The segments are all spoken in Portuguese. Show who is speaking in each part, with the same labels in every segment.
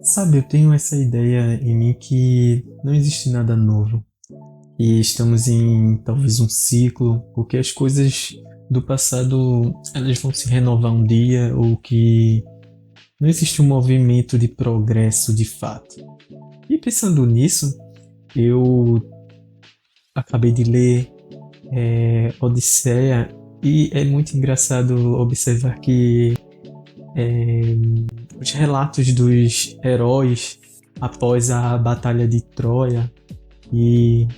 Speaker 1: Sabe, eu tenho essa ideia em mim que não existe nada novo. E estamos em talvez um ciclo, porque as coisas do passado elas vão se renovar um dia, ou que não existe um movimento de progresso de fato. E pensando nisso, eu acabei de ler Odisseia e é muito engraçado observar que é, os relatos dos heróis após a Batalha de Troia e,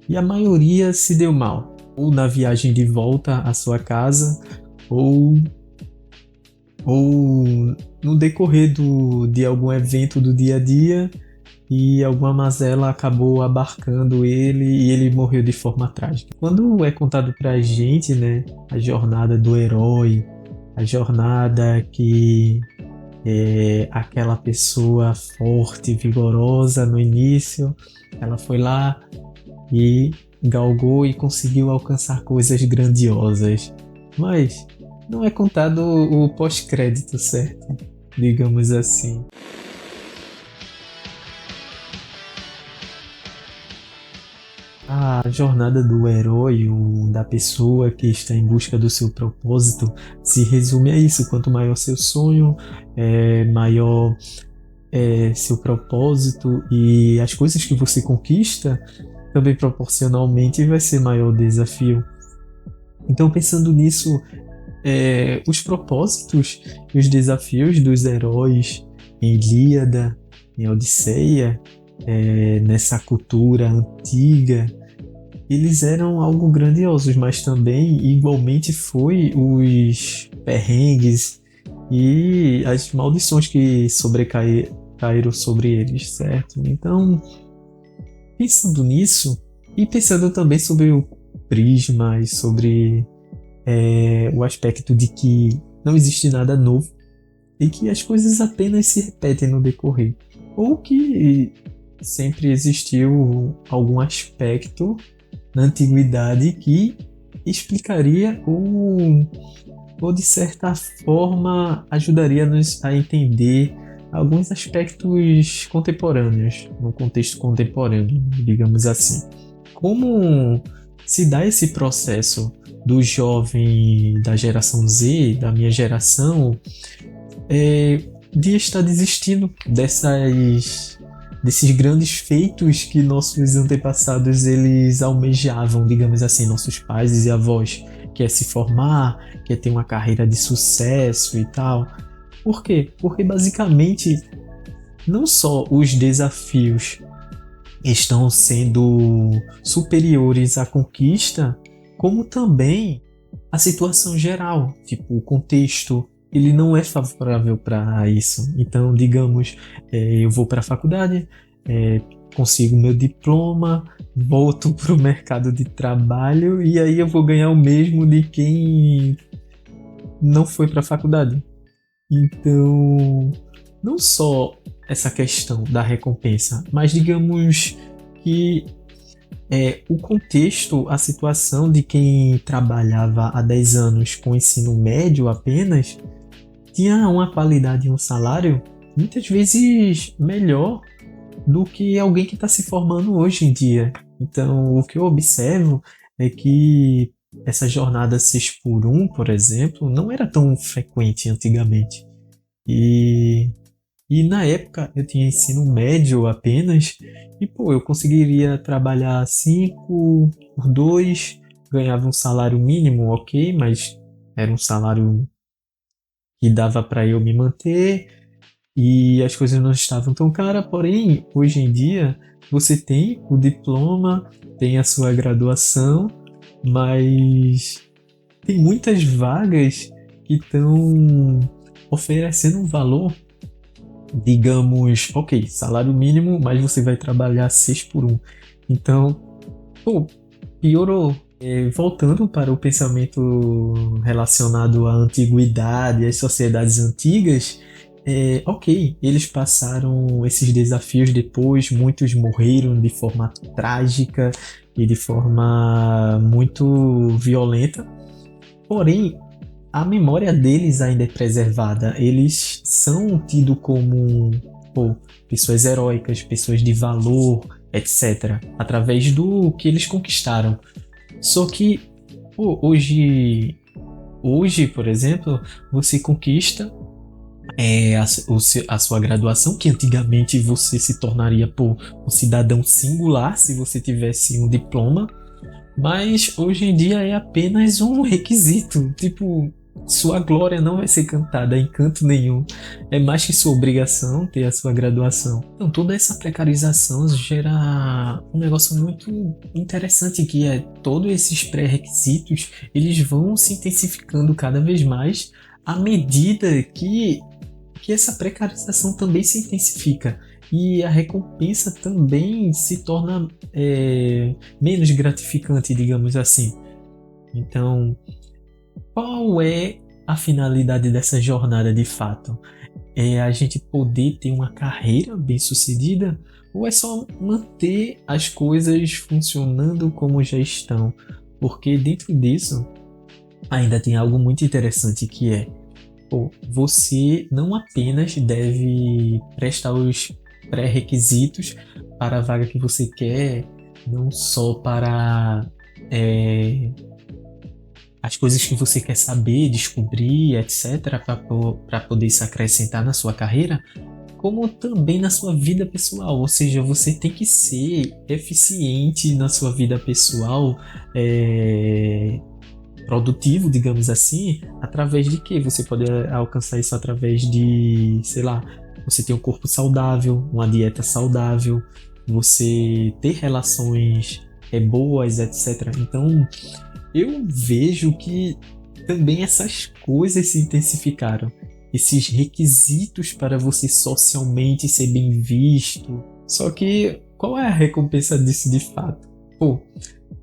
Speaker 1: e a maioria se deu mal, ou na viagem de volta à sua casa, ou, ou no decorrer de algum evento do dia a dia e alguma mazela acabou abarcando ele e ele morreu de forma trágica. Quando é contado pra gente, né, a jornada do herói, a jornada que aquela pessoa forte, vigorosa no início, ela foi lá e galgou e conseguiu alcançar coisas grandiosas. Mas não é contado o pós-crédito, certo? Digamos assim. A jornada do herói, da pessoa que está em busca do seu propósito, se resume a isso. Quanto maior seu sonho, maior seu propósito e as coisas que você conquista, também proporcionalmente vai ser maior o desafio. Então, pensando nisso, os propósitos e os desafios dos heróis em Ilíada, em Odisseia, nessa cultura antiga, eles eram algo grandiosos, mas também igualmente foi os perrengues e as maldições que caíram sobre eles, certo? Então, pensando nisso e pensando também sobre o prisma e sobre o aspecto de que não existe nada novo e que as coisas apenas se repetem no decorrer, ou que sempre existiu algum aspecto na antiguidade que explicaria ou de certa forma ajudaria-nos a entender alguns aspectos contemporâneos, no contexto contemporâneo, digamos assim. Como se dá esse processo do jovem da geração Z, da minha geração, de estar desistindo desses grandes feitos que nossos antepassados eles almejavam, digamos assim, nossos pais e avós, que é se formar, que é ter uma carreira de sucesso e tal. Por quê? Porque basicamente não só os desafios estão sendo superiores à conquista, como também a situação geral, tipo o contexto, ele não é favorável para isso. Então, digamos, eu vou para a faculdade, é, consigo meu diploma, volto para o mercado de trabalho e aí eu vou ganhar o mesmo de quem não foi para a faculdade. Então, não só essa questão da recompensa, mas digamos que o contexto, a situação de quem trabalhava há 10 anos com ensino médio apenas tinha uma qualidade e um salário muitas vezes melhor do que alguém que está se formando hoje em dia. Então, o que eu observo é que essa jornada 6 por um, por exemplo, não era tão frequente antigamente. E, e na época eu tinha ensino médio apenas, e pô, eu conseguiria trabalhar 5 por 2, ganhava um salário mínimo, ok, mas era um salário que dava para eu me manter e as coisas não estavam tão caras. Porém, hoje em dia você tem o diploma, tem a sua graduação, mas tem muitas vagas que estão oferecendo um valor, digamos, ok, salário mínimo, mas você vai trabalhar 6 por um. Então, pô, piorou. Voltando para o pensamento relacionado à antiguidade, às sociedades antigas, ok, eles passaram esses desafios depois, muitos morreram de forma trágica e de forma muito violenta, porém a memória deles ainda é preservada. Eles são tidos como pô, pessoas heróicas, pessoas de valor, etc. Através do que eles conquistaram. Só que, pô, hoje, por exemplo, você conquista a sua graduação, que antigamente você se tornaria, pô, um cidadão singular se você tivesse um diploma, mas hoje em dia é apenas um requisito. Tipo, sua glória não vai ser cantada em canto nenhum. É mais que sua obrigação ter a sua graduação. Então, toda essa precarização gera um negócio muito interessante, que é todos esses pré-requisitos, eles vão se intensificando cada vez mais à medida que essa precarização também se intensifica. E a recompensa também se torna menos gratificante, digamos assim. Então, qual é a finalidade dessa jornada de fato? É a gente poder ter uma carreira bem-sucedida? Ou é só manter as coisas funcionando como já estão? Porque dentro disso ainda tem algo muito interessante, que é: pô, você não apenas deve prestar os pré-requisitos para a vaga que você quer, não só para as coisas que você quer saber, descobrir, etc., para poder se acrescentar na sua carreira, como também na sua vida pessoal. Ou seja, você tem que ser eficiente na sua vida pessoal, produtivo, digamos assim, através de quê? Você pode alcançar isso através de, sei lá, você ter um corpo saudável, uma dieta saudável, você ter relações boas, etc. Então, eu vejo que também essas coisas se intensificaram. Esses requisitos para você socialmente ser bem visto. Só que qual é a recompensa disso de fato? Pô,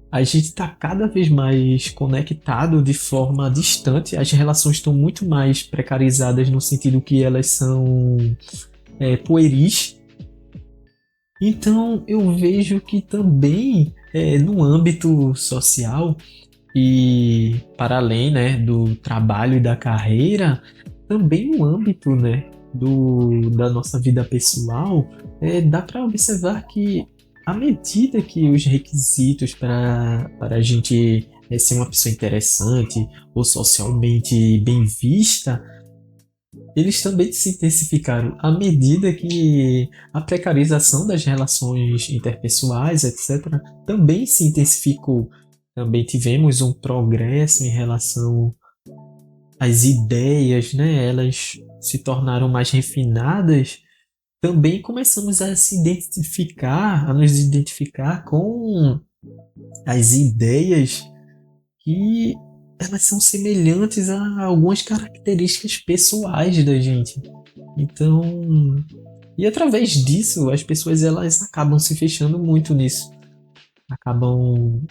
Speaker 1: a gente está cada vez mais conectado de forma distante, as relações estão muito mais precarizadas no sentido que elas são pueris. Então eu vejo que também no âmbito social e para além, né, do trabalho e da carreira, também no âmbito, né, da nossa vida pessoal, dá para observar que à medida que os requisitos para a gente ser uma pessoa interessante ou socialmente bem vista, eles também se intensificaram à medida que a precarização das relações interpessoais, etc., também se intensificou. Também tivemos um progresso em relação às ideias, né? Elas se tornaram mais refinadas. Também começamos a se identificar, a nos identificar com as ideias que elas são semelhantes a algumas características pessoais da gente. Então, e através disso, as pessoas elas acabam se fechando muito nisso. Acabam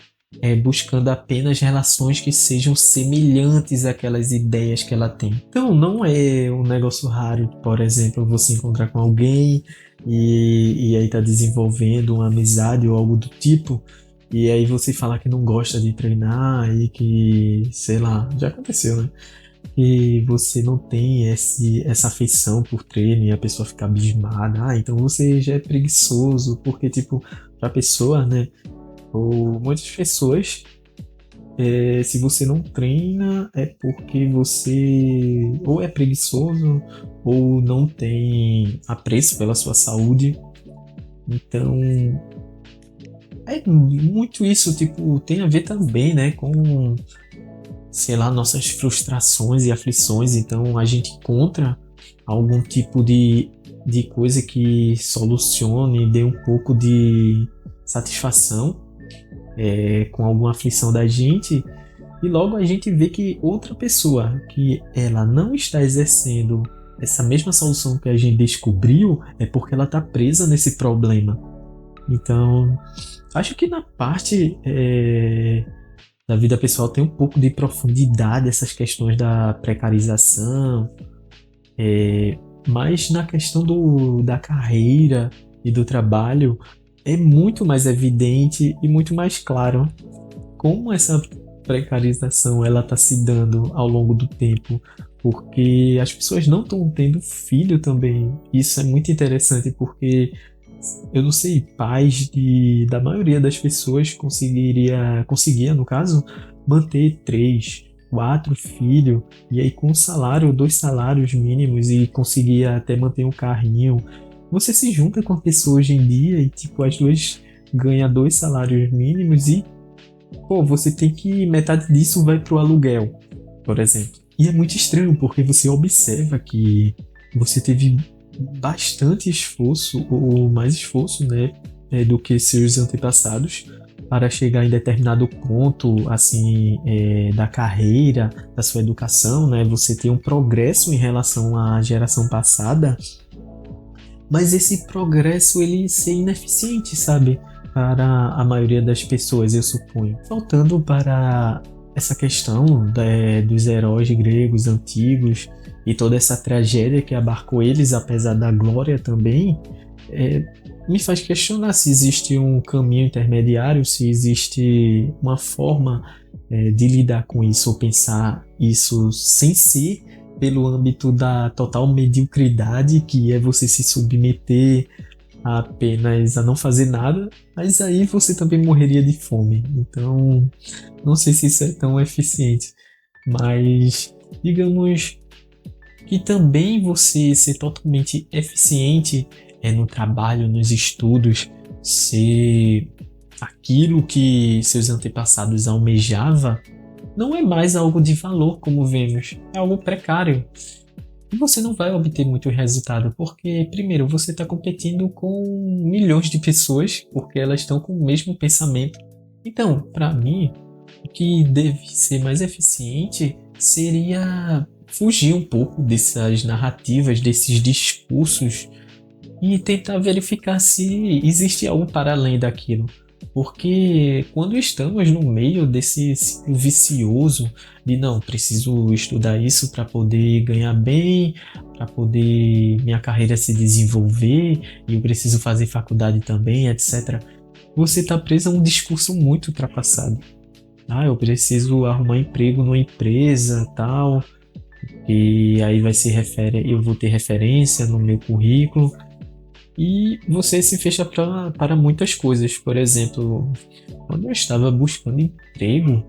Speaker 1: buscando apenas relações que sejam semelhantes àquelas ideias que ela tem. Então, não é um negócio raro, por exemplo, você encontrar com alguém e aí tá desenvolvendo uma amizade ou algo do tipo, e aí você falar que não gosta de treinar e que, sei lá, já aconteceu, né? Que você não tem essa afeição por treino e a pessoa fica abismada. Ah, então você já é preguiçoso, porque, tipo, pra pessoa, né? Ou muitas pessoas, se você não treina, é porque você ou é preguiçoso ou não tem apreço pela sua saúde. Então, é muito isso, tipo, tem a ver também, né, com, sei lá, nossas frustrações e aflições. Então, a gente encontra algum tipo de coisa que solucione, dê um pouco de satisfação com alguma aflição da gente, e logo a gente vê que outra pessoa que ela não está exercendo essa mesma solução que a gente descobriu é porque ela está presa nesse problema. Então, acho que na parte da vida pessoal tem um pouco de profundidade essas questões da precarização, mas na questão da carreira e do trabalho é muito mais evidente e muito mais claro como essa precarização ela está se dando ao longo do tempo, porque as pessoas não estão tendo filho também. Isso é muito interessante porque eu não sei, pais da maioria das pessoas conseguia, no caso, manter 3, 4 filhos, e aí com um salário, 2 salários mínimos, e conseguia até manter um carrinho. Você se junta com a pessoa hoje em dia e, tipo, as duas ganham 2 salários mínimos e, pô, você tem que, metade disso vai pro aluguel, por exemplo. E é muito estranho, porque você observa que você teve bastante esforço, ou mais esforço, né, do que seus antepassados, para chegar em determinado ponto, assim, da carreira, da sua educação, né, você tem um progresso em relação à geração passada, mas esse progresso ele ser ineficiente, sabe, para a maioria das pessoas, eu suponho. Voltando para essa questão dos heróis gregos antigos e toda essa tragédia que abarcou eles, apesar da glória também, me faz questionar se existe um caminho intermediário, se existe uma forma de lidar com isso, ou pensar isso sem ser pelo âmbito da total mediocridade, que é você se submeter apenas a não fazer nada, mas aí você também morreria de fome. Então, não sei se isso é tão eficiente, mas digamos que também você ser totalmente eficiente no trabalho, nos estudos, ser aquilo que seus antepassados almejavam, não é mais algo de valor, como vemos, é algo precário. E você não vai obter muito resultado, porque, primeiro, você está competindo com milhões de pessoas, porque elas estão com o mesmo pensamento. Então, para mim, o que deve ser mais eficiente seria fugir um pouco dessas narrativas, desses discursos, e tentar verificar se existe algo para além daquilo. Porque quando estamos no meio desse ciclo vicioso de não, preciso estudar isso para poder ganhar bem, para poder minha carreira se desenvolver, e eu preciso fazer faculdade também, etc. Você está preso a um discurso muito ultrapassado. Ah, eu preciso arrumar emprego numa empresa, tal, e aí eu vou ter referência no meu currículo. E você se fecha para muitas coisas. Por exemplo, quando eu estava buscando emprego,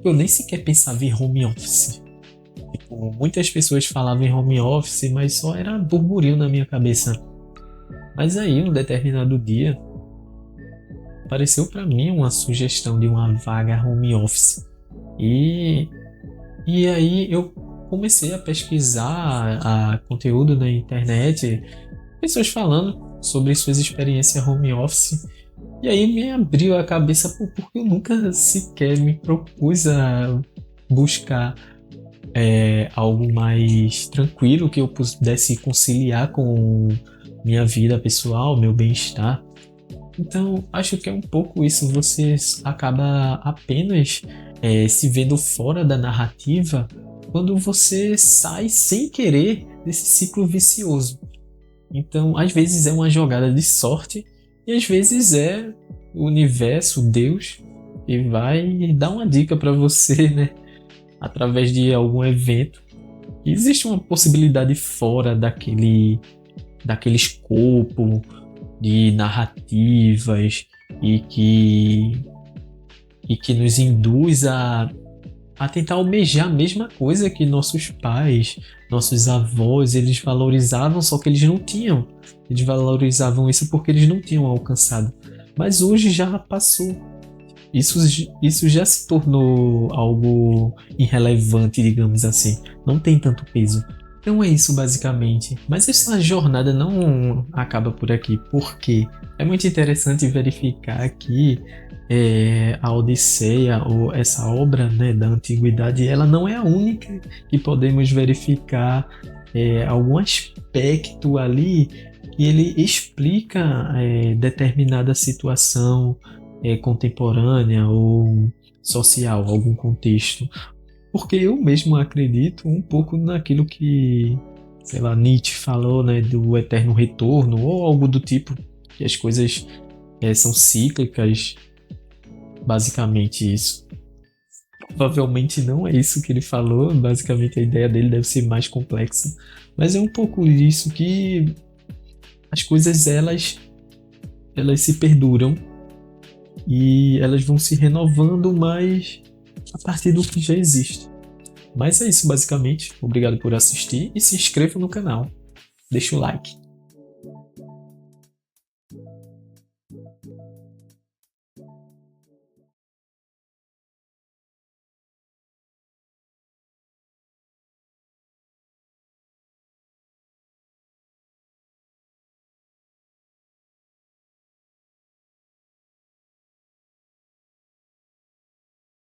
Speaker 1: eu nem sequer pensava em home office. Tipo, muitas pessoas falavam em home office, mas só era burburinho na minha cabeça. Mas aí, um determinado dia, apareceu para mim uma sugestão de uma vaga home office. E aí eu comecei a pesquisar conteúdo na internet, pessoas falando sobre suas experiências home office, e aí me abriu a cabeça porque eu nunca sequer me propus a buscar algo mais tranquilo que eu pudesse conciliar com minha vida pessoal, meu bem-estar. Então acho que é um pouco isso, você acaba apenas se vendo fora da narrativa quando você sai sem querer desse ciclo vicioso. Então, às vezes é uma jogada de sorte e às vezes é o universo, Deus, que vai dar uma dica para você, né? Através de algum evento. E existe uma possibilidade fora daquele escopo de narrativas e que nos induz a tentar almejar a mesma coisa que nossos pais, nossos avós, eles valorizavam, só que eles não tinham. Eles valorizavam isso porque eles não tinham alcançado. Mas hoje já passou. Isso já se tornou algo irrelevante, digamos assim. Não tem tanto peso. Então é isso basicamente. Mas essa jornada não acaba por aqui. Por quê? É muito interessante verificar que a Odisseia, ou essa obra, né, da antiguidade, ela não é a única que podemos verificar algum aspecto ali que ele explica determinada situação contemporânea ou social, algum contexto. Porque eu mesmo acredito um pouco naquilo que, sei lá, Nietzsche falou, né, do eterno retorno, ou algo do tipo, que as coisas são cíclicas. Basicamente isso. Provavelmente não é isso que ele falou, basicamente a ideia dele deve ser mais complexa, mas é um pouco isso que as coisas elas se perduram e elas vão se renovando, mas a partir do que já existe. Mas é isso basicamente. Obrigado por assistir e se inscreva no canal. Deixa o like.